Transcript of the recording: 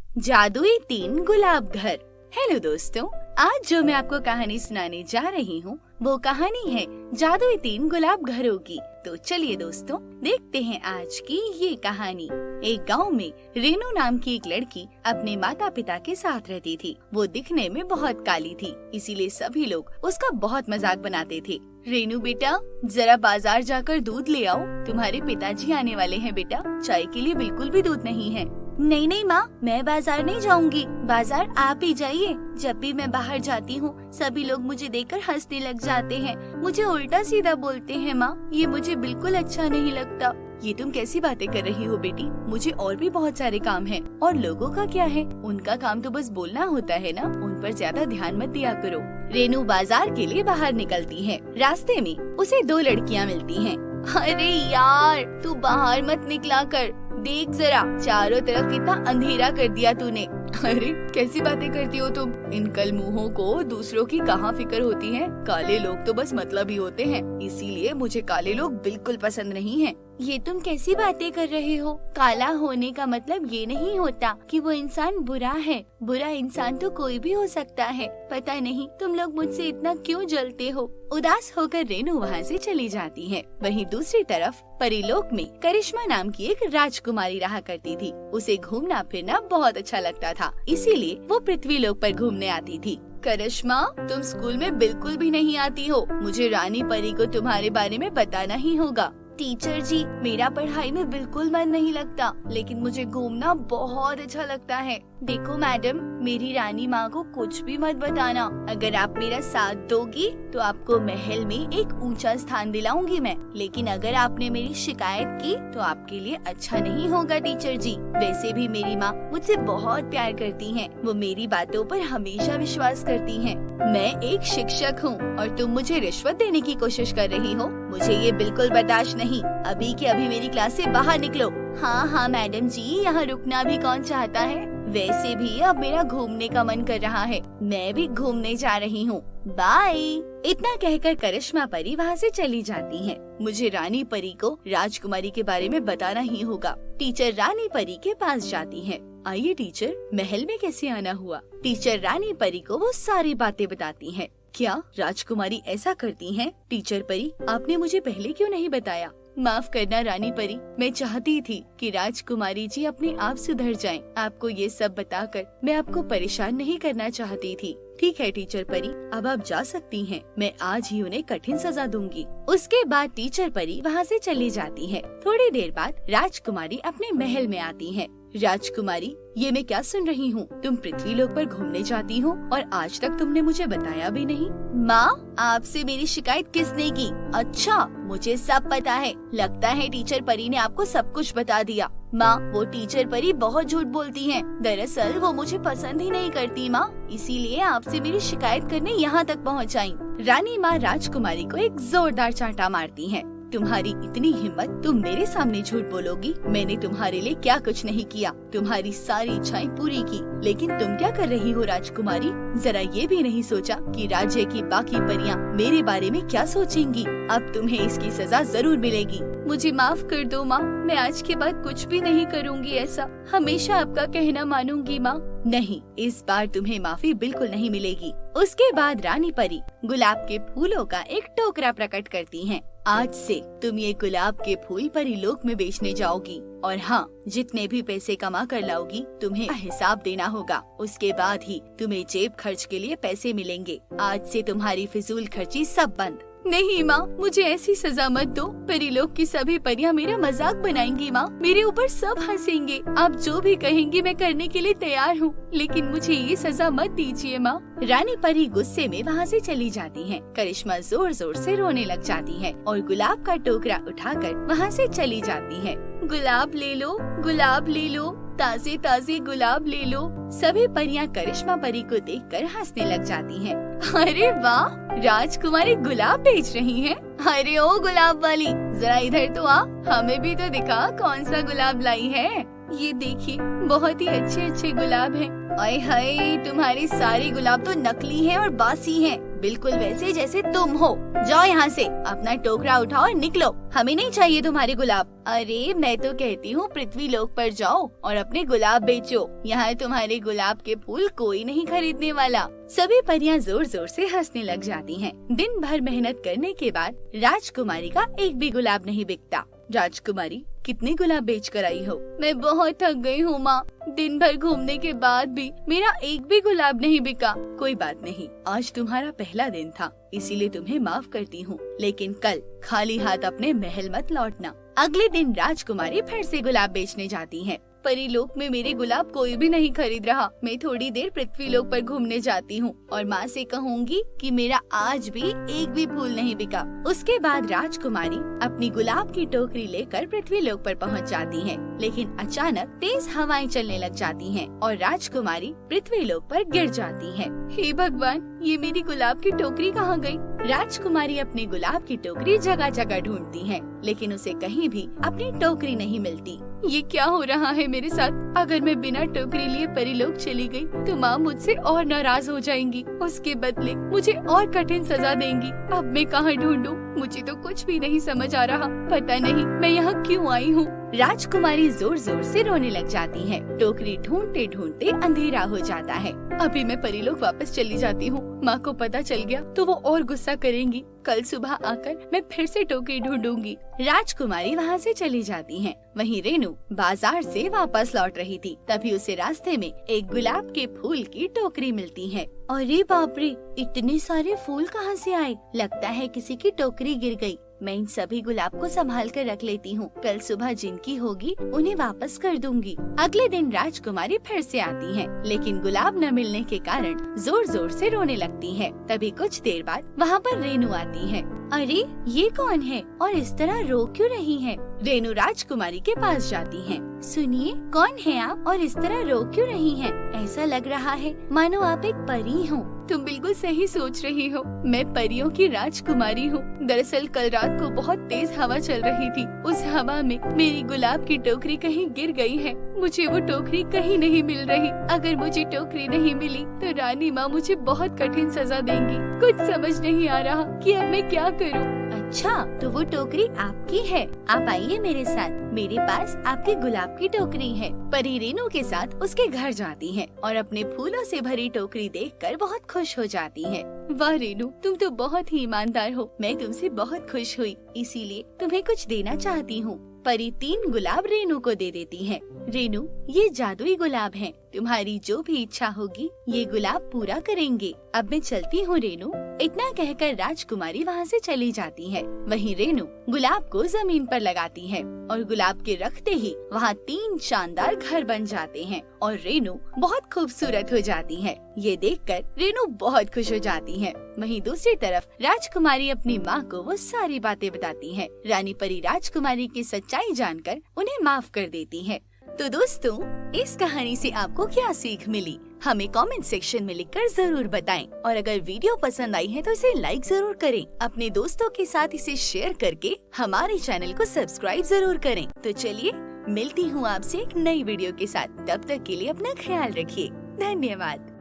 जादुई 3 गुलाब घर। हेलो दोस्तों, आज जो मैं आपको कहानी सुनाने जा रही हूँ वो कहानी है जादुई 3 गुलाब घरों की। तो चलिए दोस्तों, देखते हैं आज की ये कहानी। एक गांव में रेनू नाम की एक लड़की अपने माता पिता के साथ रहती थी। वो दिखने में बहुत काली थी, इसीलिए सभी लोग उसका बहुत मजाक बनाते थे। रेनू बेटा, जरा बाजार जाकर दूध ले आओ, तुम्हारे पिताजी आने वाले हैं बेटा। चाय के लिए बिल्कुल भी दूध नहीं है। नहीं नहीं माँ, मैं बाजार नहीं जाऊंगी, बाजार आप ही जाइए। जब भी मैं बाहर जाती हूँ सभी लोग मुझे देखकर हंसने लग जाते हैं, मुझे उल्टा सीधा बोलते हैं माँ, ये मुझे बिल्कुल अच्छा नहीं लगता। ये तुम कैसी बातें कर रही हो बेटी, मुझे और भी बहुत सारे काम हैं। और लोगों का क्या है, उनका काम तो बस बोलना होता है ना, उन पर ज्यादा ध्यान मत दिया करो। रेनू बाजार के लिए बाहर निकलती है। रास्ते में उसे 2 लड़कियाँ मिलती हैं। अरे यार, तू बाहर मत निकला कर, देख जरा चारों तरफ कितना अंधेरा कर दिया तूने। अरे कैसी बातें करती हो तुम, इन कल मुँहों को दूसरों की कहाँ फिक्र होती है। काले लोग तो बस मतलब ही होते हैं, इसीलिए मुझे काले लोग बिल्कुल पसंद नहीं हैं। ये तुम कैसी बातें कर रहे हो? काला होने का मतलब ये नहीं होता कि वो इंसान बुरा है। बुरा इंसान तो कोई भी हो सकता है। पता नहीं तुम लोग मुझसे इतना क्यों जलते हो। उदास होकर रेनू वहाँ से चली जाती है। वहीं दूसरी तरफ परीलोक में करिश्मा नाम की एक राजकुमारी रहा करती थी। उसे घूमना फिरना बहुत अच्छा लगता था, इसीलिए वो पृथ्वीलोक पर घूमने आती थी। करिश्मा, तुम स्कूल में बिल्कुल भी नहीं आती हो, मुझे रानी परी को तुम्हारे बारे में बताना ही होगा। टीचर जी, मेरा पढ़ाई में बिल्कुल मन नहीं लगता, लेकिन मुझे घूमना बहुत अच्छा लगता है। देखो मैडम, मेरी रानी माँ को कुछ भी मत बताना। अगर आप मेरा साथ दोगी तो आपको महल में एक ऊंचा स्थान दिलाऊंगी मैं, लेकिन अगर आपने मेरी शिकायत की तो आपके लिए अच्छा नहीं होगा टीचर जी। वैसे भी मेरी माँ मुझसे बहुत प्यार करती हैं, वो मेरी बातों पर हमेशा विश्वास करती हैं। मैं एक शिक्षक हूँ और तुम मुझे रिश्वत देने की कोशिश कर रही हो, मुझे ये बिल्कुल बर्दाश्त नहीं। अभी के अभी मेरी क्लास से बाहर निकलो। हाँ हाँ मैडम जी, यहाँ रुकना भी कौन चाहता है। वैसे भी अब मेरा घूमने का मन कर रहा है, मैं भी घूमने जा रही हूँ, बाय। इतना कहकर करिश्मा परी वहाँ से चली जाती है। मुझे रानी परी को राजकुमारी के बारे में बताना ही होगा। टीचर रानी परी के पास जाती है। आइए टीचर, महल में कैसे आना हुआ। टीचर रानी परी को वो सारी बातें बताती है। क्या राजकुमारी ऐसा करती हैं? टीचर परी, आपने मुझे पहले क्यों नहीं बताया? माफ करना रानी परी, मैं चाहती थी कि राजकुमारी जी अपने आप सुधर जाएं। आपको ये सब बताकर मैं आपको परेशान नहीं करना चाहती थी। ठीक है टीचर परी, अब आप जा सकती हैं। मैं आज ही उन्हें कठिन सजा दूंगी। उसके बाद टीचर परी वहाँ से चली जाती है। थोड़ी देर बाद राजकुमारी अपने महल में आती है। राजकुमारी, ये मैं क्या सुन रही हूँ, तुम पृथ्वीलोक पर घूमने जाती हो और आज तक तुमने मुझे बताया भी नहीं। माँ, आपसे मेरी शिकायत किसने की? अच्छा, मुझे सब पता है, लगता है टीचर परी ने आपको सब कुछ बता दिया। माँ, वो टीचर परी बहुत झूठ बोलती हैं। दरअसल वो मुझे पसंद ही नहीं करती माँ, इसीलिए आपसे मेरी शिकायत करने यहाँ तक पहुँच आई। रानी माँ राजकुमारी को एक जोरदार चांटा मारती है। तुम्हारी इतनी हिम्मत, तुम मेरे सामने झूठ बोलोगी? मैंने तुम्हारे लिए क्या कुछ नहीं किया, तुम्हारी सारी इच्छाएं पूरी की, लेकिन तुम क्या कर रही हो राजकुमारी? जरा ये भी नहीं सोचा कि राज्य की बाकी परियां मेरे बारे में क्या सोचेंगी? अब तुम्हें इसकी सजा जरूर मिलेगी। मुझे माफ कर दो माँ, मैं आज के बाद कुछ भी नहीं करूँगी ऐसा, हमेशा आपका कहना मानूंगी माँ। नहीं, इस बार तुम्हें माफी बिल्कुल नहीं मिलेगी। उसके बाद रानी परी गुलाब के फूलों का एक टोकरा प्रकट करती हैं। आज से तुम ये गुलाब के फूल परीलोक में बेचने जाओगी, और हाँ, जितने भी पैसे कमा कर लाओगी तुम्हें हिसाब देना होगा। उसके बाद ही तुम्हें जेब खर्च के लिए पैसे मिलेंगे। आज से तुम्हारी फिजूल खर्ची सब बंद। नहीं माँ, मुझे ऐसी सजा मत दो। परीलोक की सभी परियां मेरा मजाक बनाएंगी माँ, मेरे ऊपर सब हंसेंगे। आप जो भी कहेंगी मैं करने के लिए तैयार हूँ, लेकिन मुझे ये सजा मत दीजिए माँ। रानी परी गुस्से में वहाँ से चली जाती है। करिश्मा जोर जोर से रोने लग जाती है और गुलाब का टोकरा उठाकर वहाँ से चली जाती है। गुलाब ले लो, गुलाब ले लो, ताजे ताजे गुलाब ले लो। सभी परियां करिश्मा परी को देखकर हंसने लग जाती हैं। अरे वाह, राजकुमारी गुलाब बेच रही हैं। अरे ओ गुलाब वाली, जरा इधर तो आ, हमें भी तो दिखा कौन सा गुलाब लाई है। ये देखिए, बहुत ही अच्छे अच्छे गुलाब हैं। आय हाय, तुम्हारे सारे गुलाब तो नकली हैं और बासी हैं। बिल्कुल वैसे जैसे तुम हो। जाओ यहाँ से, अपना टोकरा उठाओ और निकलो, हमें नहीं चाहिए तुम्हारे गुलाब। अरे मैं तो कहती हूँ पृथ्वी लोक पर जाओ और अपने गुलाब बेचो, यहाँ तुम्हारे गुलाब के फूल कोई नहीं खरीदने वाला। सभी परियां जोर जोर से हंसने लग जाती हैं। दिन भर मेहनत करने के बाद राजकुमारी का एक भी गुलाब नहीं बिकता। राजकुमारी, कितने गुलाब बेच कर आई हो? मैं बहुत थक गई हूँ माँ, दिन भर घूमने के बाद भी मेरा एक भी गुलाब नहीं बिका। कोई बात नहीं, आज तुम्हारा पहला दिन था, इसीलिए तुम्हें माफ करती हूँ, लेकिन कल खाली हाथ अपने महल मत लौटना। अगले दिन राजकुमारी फिर से गुलाब बेचने जाती है। परीलोक में मेरे गुलाब कोई भी नहीं खरीद रहा। मैं थोड़ी देर पृथ्वीलोक पर घूमने जाती हूँ और माँ से कहूँगी कि मेरा आज भी एक भी फूल नहीं बिका। उसके बाद राजकुमारी अपनी गुलाब की टोकरी लेकर पृथ्वीलोक पर पहुँच जाती है, लेकिन अचानक तेज हवाएं चलने लग जाती हैं और राजकुमारी पृथ्वीलोक पर गिर जाती है। हे भगवान, ये मेरी गुलाब की टोकरी कहाँ गई? राजकुमारी अपनी गुलाब की टोकरी जगह जगह ढूंढती है, लेकिन उसे कहीं भी अपनी टोकरी नहीं मिलती। ये क्या हो रहा है मेरे साथ? अगर मैं बिना टोकरी लिए परीलोक चली गई तो माँ मुझसे और नाराज हो जाएंगी। उसके बदले मुझे और कठिन सजा देंगी। अब मैं कहाँ ढूंढूं? मुझे तो कुछ भी नहीं समझ आ रहा। पता नहीं मैं यहाँ क्यों आई हूँ। राजकुमारी जोर जोर से रोने लग जाती है। टोकरी ढूंढते ढूंढते अंधेरा हो जाता है। अभी मैं परीलोक वापस चली जाती हूँ। माँ को पता चल गया तो वो और गुस्सा करेंगी। कल सुबह आकर मैं फिर से टोकरी ढूंढूंगी। राजकुमारी वहाँ से चली जाती है। वहीं रेनू बाजार से वापस लौट रही थी, तभी उसे रास्ते में एक गुलाब के फूल की टोकरी मिलती है। अरे बाप रे, इतने सारे फूल कहाँ से आए? लगता है किसी की टोकरी गिर गई। मैं इन सभी गुलाब को संभाल कर रख लेती हूँ, कल सुबह जिनकी होगी उन्हें वापस कर दूंगी। अगले दिन राजकुमारी फिर से आती है, लेकिन गुलाब न मिलने के कारण जोर जोर से रोने लगती है। तभी कुछ देर बाद वहाँ पर रेनू आती है। अरे ये कौन है और इस तरह रो क्यों रही है? रेनू राजकुमारी के पास जाती है। सुनिए, कौन है आप और इस तरह रो क्यों रही हैं? ऐसा लग रहा है मानो आप एक परी हो। तुम बिल्कुल सही सोच रही हो, मैं परियों की राजकुमारी हूँ। दरअसल कल रात को बहुत तेज हवा चल रही थी। उस हवा में मेरी गुलाब की टोकरी कहीं गिर गई है। मुझे वो टोकरी कहीं नहीं मिल रही। अगर मुझे टोकरी नहीं मिली तो रानी माँ मुझे बहुत कठिन सजा देंगी। कुछ समझ नहीं आ रहा कि अब मैं क्या करूँ। अच्छा, तो वो टोकरी आपकी है। आप आइए मेरे साथ, मेरे पास आपके गुलाब की टोकरी है। परी रेनू के साथ उसके घर जाती है और अपने फूलों से भरी टोकरी देखकर बहुत खुश हो जाती है। वाह रेनू, तुम तो बहुत ही ईमानदार हो। मैं तुमसे बहुत खुश हुई, इसीलिए तुम्हें कुछ देना चाहती हूँ। परी 3 गुलाब रेनू को दे देती है। रेनू, ये जादुई गुलाब हैं। तुम्हारी जो भी इच्छा होगी ये गुलाब पूरा करेंगे। अब मैं चलती हूँ रेनू। इतना कहकर राजकुमारी वहाँ से चली जाती है। वहीं रेनू गुलाब को जमीन पर लगाती है और गुलाब के रखते ही वहाँ 3 शानदार घर बन जाते हैं और रेनू बहुत खूबसूरत हो जाती है। ये देखकर रेनू बहुत खुश हो जाती है। वहीं दूसरी तरफ राजकुमारी अपनी माँ को वो सारी बातें बताती है। रानी परी राजकुमारी की सच्चाई जानकर उन्हें माफ कर देती है। तो दोस्तों, इस कहानी से आपको क्या सीख मिली? हमें कमेंट सेक्शन में लिखकर जरूर बताएं और अगर वीडियो पसंद आई है तो इसे लाइक जरूर करें। अपने दोस्तों के साथ इसे शेयर करके हमारे चैनल को सब्सक्राइब जरूर करें। तो चलिए, मिलती हूँ आपसे एक नई वीडियो के साथ। तब तक के लिए अपना ख्याल रखिए। धन्यवाद।